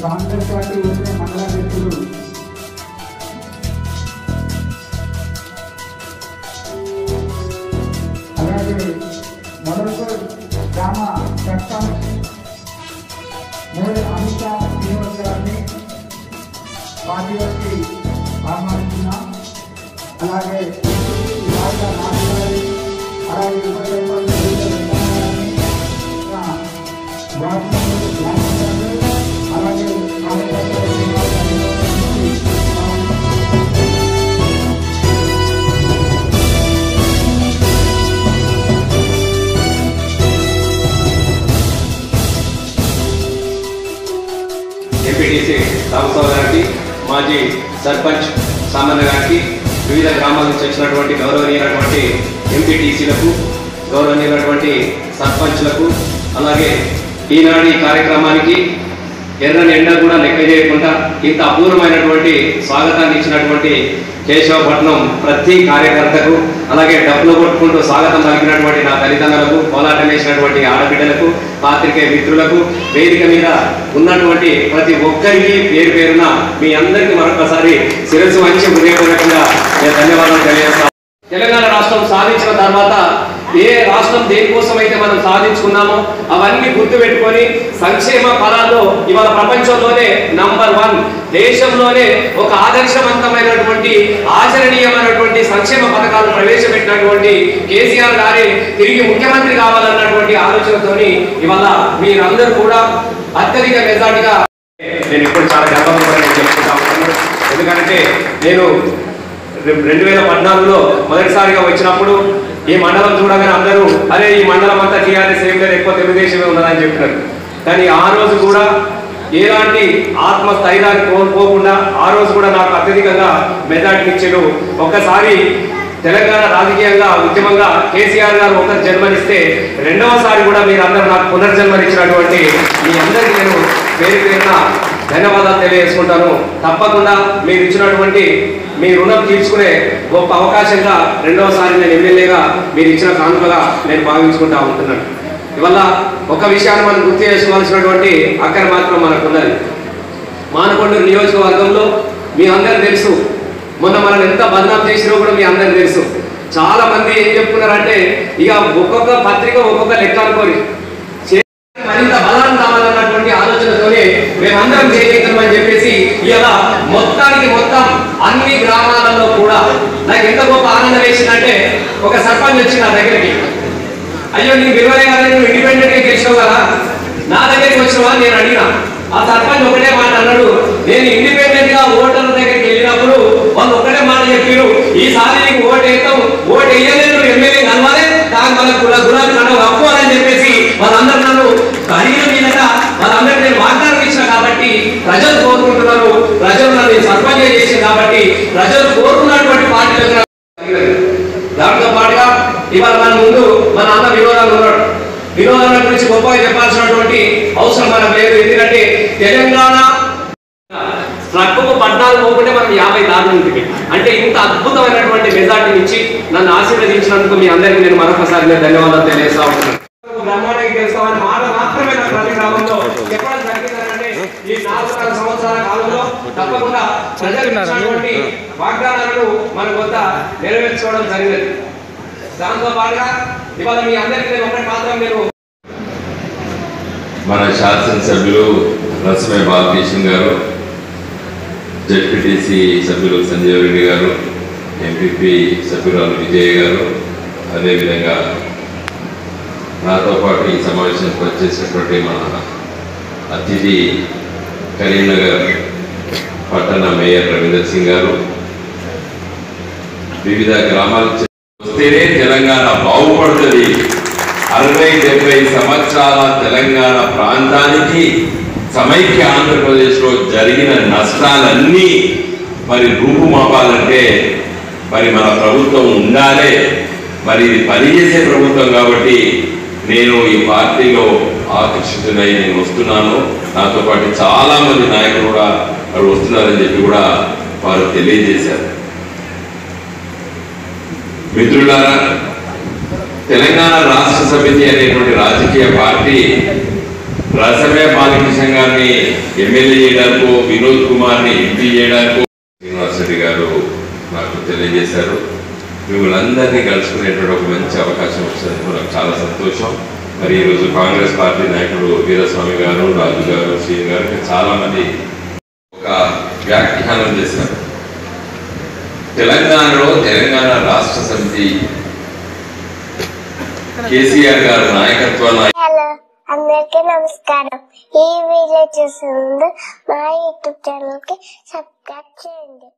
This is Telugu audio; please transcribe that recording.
కాంగ్రెస్ పార్టీ వచ్చిన మండల వ్యక్తులు అలాగే మొదలుకు గ్రామ సర్పంచ్ అమిత శ్రీనివాస్ గారిని పార్టీలోకి ఆహ్వానిస్తున్నాం. అలాగే ఎంపీటీసీ రామస్వామి గారికి, మాజీ సర్పంచ్ సామాన్య గారికి, వివిధ గ్రామాల నుంచి వచ్చినటువంటి గౌరవనీయులైనటువంటి ఎంపీటీసీలకు, గౌరవనీయులైనటువంటి సర్పంచ్లకు, అలాగే ఈనాటి కార్యక్రమానికి ఎర్రని ఎండ కూడా లెక్క చేయకుండా ఇంత అపూర్వమైనటువంటి స్వాగతాన్ని ఇచ్చినటువంటి కేశవపట్నం ప్రతి కార్యకర్తకు, అలాగే డబ్బులు కొట్టుకుంటూ స్వాగతం పలికినటువంటి నా తల్లిదండ్రులకు, పోరాటం వేసినటువంటి ఆడబిడ్డలకు, పాత్రికేయ మిత్రులకు, వేదిక మీద ఉన్నటువంటి ప్రతి ఒక్కరికి పేరు పేరున మీ అందరికీ మరొకసారి శిరస్సు వంచి హృదయపూర్వకంగా నేను ధన్యవాదాలు తెలియజేస్తాను. తెలంగాణ రాష్ట్రం సాధించిన తర్వాత ఏ రాష్ట్రం దేనికోసం అయితే మనం సాధించుకున్నామో అవన్నీ గుర్తుపెట్టుకొని సంక్షేమ ఫలాల్లో ఇవాళ ప్రపంచంలోనే నంబర్ 1 దేశంలోనే ఒక ఆదర్శవంతమైనటువంటి ఆచరణీయమైనటువంటి సంక్షేమ పథకాలు ప్రవేశపెట్టినటువంటి కేసీఆర్ గారే తిరిగి ముఖ్యమంత్రి కావాలన్నటువంటి ఆలోచనతోని ఇవాళ మీరందరూ కూడా అత్యధిక మెజార్టీగా నేను ఇప్పుడు చాలా గర్వంగా చెప్పుకుంటా ఉన్నాను. ఎందుకంటే నేను 2014లో మొదటిసారిగా వచ్చినప్పుడు ఈ మండలం చూడగానే అందరూ అరే ఈ మండలం అంతా టీఆర్ఎస్ ఏం లేదు, ఎక్కువ తెలుగుదేశమే ఉన్నదని చెప్పినారు. కానీ ఆ రోజు కూడా ఎలాంటి ఆత్మస్థైర్యాన్ని కోల్పోకుండా ఆ రోజు కూడా నాకు అత్యధికంగా మెజార్టీ ఇచ్చాడు. ఒక్కసారి తెలంగాణ రాజకీయంగా ఉద్యమంగా కేసీఆర్ గారు ఒకరు జన్మనిస్తే రెండవసారి కూడా మీరందరూ నాకు పునర్జన్మనిచ్చినటువంటి మీ అందరికీ నేను పేరు పేరున ధన్యవాదాలు తెలియజేసుకుంటాను. తప్పకుండా మీరు ఇచ్చినటువంటి మీ రుణం తీర్చుకునే గొప్ప అవకాశంగా రెండవసారి నేను ఎమ్మెల్యేగా మీరు ఇచ్చిన కానుకగా నేను భావించుకుంటా ఉంటున్నాను. ఇవల్ల ఒక విషయాన్ని మనం గుర్తు చేసుకోవాల్సినటువంటి అక్కడ మాత్రం మనకు ఉన్నది. మానకొండూరు నియోజకవర్గంలో మీ అందరికీ తెలుసు, మొన్న మనం ఎంత బదనాం చేసినా కూడా మీ అందరికీ తెలుసు. చాలా మంది ఏం చెప్తున్నారంటే ఇక ఒక్కొక్క పత్రిక ఒక్కొక్క లెక్క అనుకోని మరింత బలాన్ని కావాలన్నటువంటి ఆలోచనతోనే మేమందరం చేయగలుగుతామని చెప్పేసి ఇలా మొత్తం అన్ని గ్రామాలలో కూడా నాకు ఎంత గొప్ప ఆనందం వేసిందంటే ఒక సర్పంచ్ వచ్చి నా దగ్గరికి, అయ్యో నీకు విలువలే కదా, నువ్వు ఇండిపెండెంట్ గా గెలిచావు కదా, నా దగ్గరికి వచ్చినావా నేను అడిగినా. ఆ సర్పంచ్ ఒకటే మాట అన్నాడు, నేను ఇండిపెండెంట్ గా ఓటర్ల దగ్గరికి వెళ్ళినప్పుడు వాళ్ళు ఒకటే మాట చెప్పారు, ఈసారి నీకు ఓటు వేస్తాం, ఓటు వేయలేదు నువ్వు ఎమ్మెల్యే కలవాలి, దాని మన గులాబీ కడవ హక్కు అని చెప్పేసి వాళ్ళందరూ నన్ను అడిగిన మీదగా వాళ్ళందరికీ నేను వాగ్దానం ఇచ్చిన కాబట్టి ప్రజలు కోరుకుంటున్నారు, ప్రజలు నన్ను సర్పంచ్ చేసిన కాబట్టి ప్రజలు కోరుకున్నటువంటి పార్టీలకు దాంతో పాటుగా ఇవాళ మన ముందు మన అన్న వినోదాలు ఉన్నాడు. వినోదాల గురించి గొప్పగా చెప్పాల్సినటువంటి అవసరం మనకు లేదు. ఎందుకంటే తెలంగాణ ట్రక్కుకు 14 పోకుంటే మనం 50 దారులు ఉంటుంది. అంటే ఇంత అద్భుతమైనటువంటి మెజార్టీని ఇచ్చి నన్ను ఆశీర్వదించినందుకు మీ అందరికీ నేను మరొకసారి ధన్యవాదాలు తెలియజేస్తా ఉంటాను. బ్రహ్మాండానికి తెలుస్తామని మాట మాత్రమే నా ప్రతి గ్రామంలో చెప్పడం జరిగిందంటే ఈ 4 సంవత్సరాల కాలంలో తప్పకుండా ప్రజలకు వాగ్దానాలను మన కొంత నెరవేర్చుకోవడం జరిగింది. దాంతో పాటుగా ఇవాళ మీ అందరికీ నేను ఒకటి మాత్రం నేను మన శాసనసభ్యులు రసమే బాలకృష్ణ గారు, జెడ్పీటీసీ సభ్యులు సంజీవ్ రెడ్డి గారు, ఎంపీపీ సభ్యురాలు విజయ్ గారు, అదేవిధంగా నాతో పాటు ఈ సమావేశానికి వచ్చేసినటువంటి మన అతిథి కరీంనగర్ పట్టణ మేయర్ రవీందర్ సింగ్ గారు, వివిధ గ్రామాల వస్తేనే తెలంగాణ బాగుపడుతుంది. 60-70 సంవత్సరాల తెలంగాణ ప్రాంతానికి సమైక్య ఆంధ్రప్రదేశ్లో జరిగిన నష్టాలన్నీ మరి రూపుమాపాలంటే మరి మన ప్రభుత్వం ఉండాలి. మరి ఇది పనిచేసే ప్రభుత్వం కాబట్టి నేను ఈ పార్టీలో ఆకర్షితునై నేను వస్తున్నాను. నాతో పాటు చాలామంది నాయకులు కూడా వారు వస్తున్నారని చెప్పి కూడా వారు తెలియజేశారు. మిత్రులారా, తెలంగాణ రాష్ట్ర సమితి అనేటువంటి రాజకీయ పార్టీ రసమే బాలకృష్ణ గారిని ఎమ్మెల్యే చేయడానికి, వినోద్ కుమార్ని ఎంపీ చేయడానికి శ్రీనివాస్ రెడ్డి గారు నాకు తెలియజేశారు. మిమ్మల్ని అందరినీ కలుసుకునేటువంటి ఒక మంచి అవకాశం వచ్చినందుకు నాకు చాలా సంతోషం. మరి ఈరోజు కాంగ్రెస్ పార్టీ నాయకుడు వీరస్వామి గారు, రాజు గారు, శ్రీని గారు చాలా మంది ఒక వ్యాఖ్యానం చేశారు. తెలంగాణలో తెలంగాణ రాష్ట్ర సమితి కేసీఆర్ గారు నాయకత్వాన్ని. హలో, అందరికీ నమస్కారం. ఈ వీడియో చూసే ముందు మా యూట్యూబ్ ఛానల్ కి సబ్స్క్రైబ్ చేయండి.